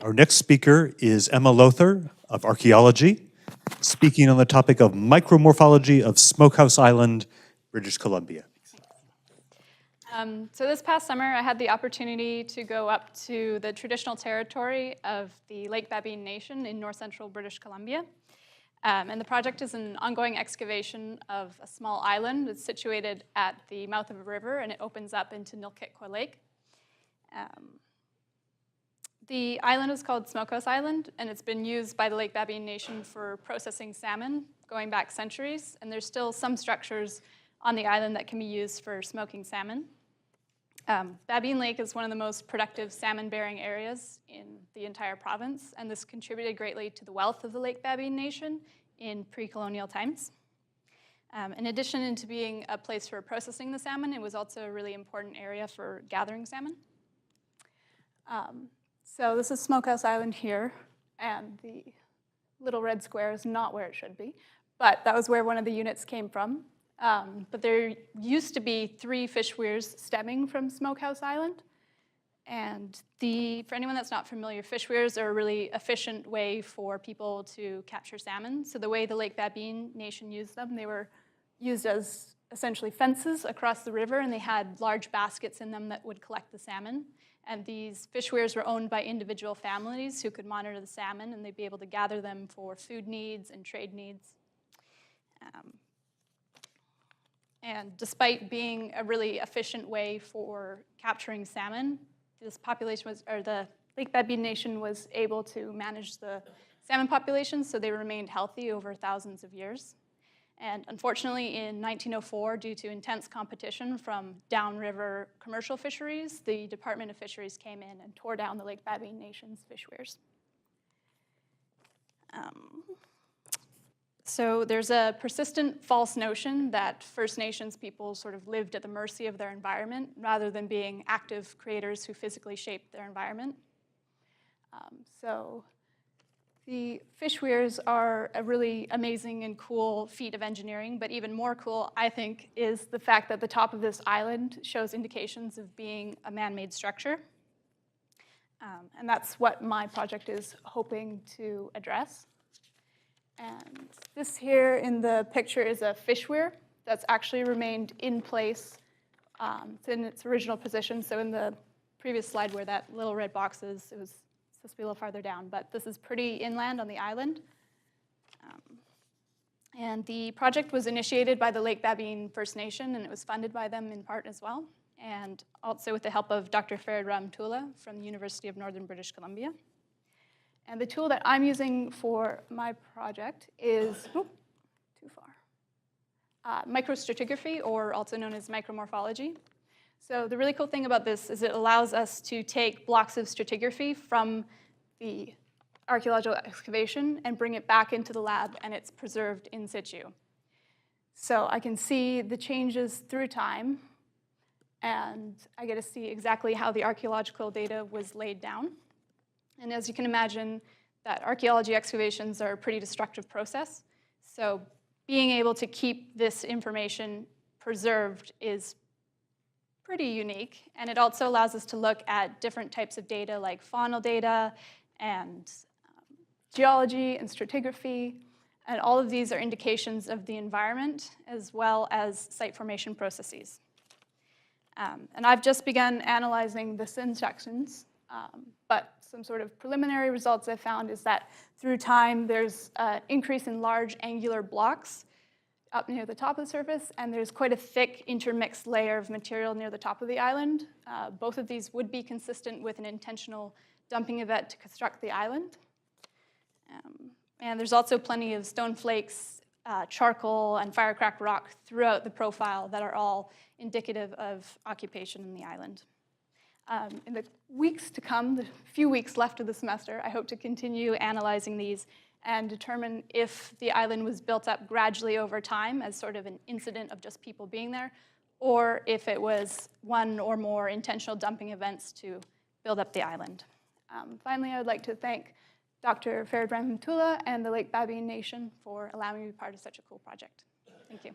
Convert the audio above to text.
Our next speaker is Emma Lowther of Archaeology, speaking on the topic of Micromorphology of Smokehouse Island, British Columbia. So this past summer, I had the opportunity to go up to the traditional territory of the Lake Babine Nation in north-central British Columbia. And the project is an ongoing excavation of a small island. It's situated at the mouth of a river, and it opens up into Nilkitqua Lake. The island is called Smokehouse Island, and it's been used by the Lake Babine Nation for processing salmon going back centuries. And there's still some structures on the island that can be used for smoking salmon. Babine Lake is one of the most productive salmon-bearing areas in the entire province, and this contributed greatly to the wealth of the Lake Babine Nation in pre-colonial times. In addition to being a place for processing the salmon, it was also a really important area for gathering salmon. So this is Smokehouse Island here, and the little red square is not where it should be, but that was where one of the units came from. But there used to be 3 fish weirs stemming from Smokehouse Island. And for anyone that's not familiar, fish weirs are a really efficient way for people to capture salmon. So the way the Lake Babine Nation used them, they were used as essentially fences across the river, and they had large baskets in them that would collect the salmon. And these fish weirs were owned by individual families who could monitor the salmon, and they'd be able to gather them for food needs and trade needs. And despite being a really efficient way for capturing salmon, the Lake Babine Nation was able to manage the salmon population, so they remained healthy over thousands of years. And unfortunately, in 1904, due to intense competition from downriver commercial fisheries, the Department of Fisheries came in and tore down the Lake Babine Nation's fish weirs. So there's a persistent false notion that First Nations people sort of lived at the mercy of their environment rather than being active creators who physically shaped their environment. So the fish weirs are a really amazing and cool feat of engineering, but even more cool, I think, is the fact that the top of this island shows indications of being a man-made structure. And that's what my project is hoping to address. And this here in the picture is a fish weir that's actually remained in place. It's in its original position. So in the previous slide where that little red box is, it was supposed to be a little farther down. But this is pretty inland on the island. And the project was initiated by the Lake Babine First Nation, and it was funded by them in part as well, and also with the help of Dr. Farid Ramtula from the University of Northern British Columbia. And the tool that I'm using for my project is, microstratigraphy, or also known as micromorphology. So the really cool thing about this is it allows us to take blocks of stratigraphy from the archaeological excavation and bring it back into the lab, and it's preserved in situ. So I can see the changes through time, and I get to see exactly how the archaeological data was laid down. And as you can imagine, that archaeology excavations are a pretty destructive process. So being able to keep this information preserved is pretty unique. And it also allows us to look at different types of data like faunal data and geology and stratigraphy. And all of these are indications of the environment as well as site formation processes. And I've just begun analyzing the sin sections, but some sort of preliminary results I found is that through time there's an increase in large angular blocks up near the top of the surface, and there's quite a thick intermixed layer of material near the top of the island. Both of these would be consistent with an intentional dumping event to construct the island. And there's also plenty of stone flakes, charcoal, and firecracked rock throughout the profile that are all indicative of occupation in the island. In the weeks to come, the few weeks left of the semester, I hope to continue analyzing these and determine if the island was built up gradually over time as sort of an incident of just people being there, or if it was one or more intentional dumping events to build up the island. Finally, I would like to thank Dr. Farid Ramtula and the Lake Babine Nation for allowing me to be part of such a cool project. Thank you.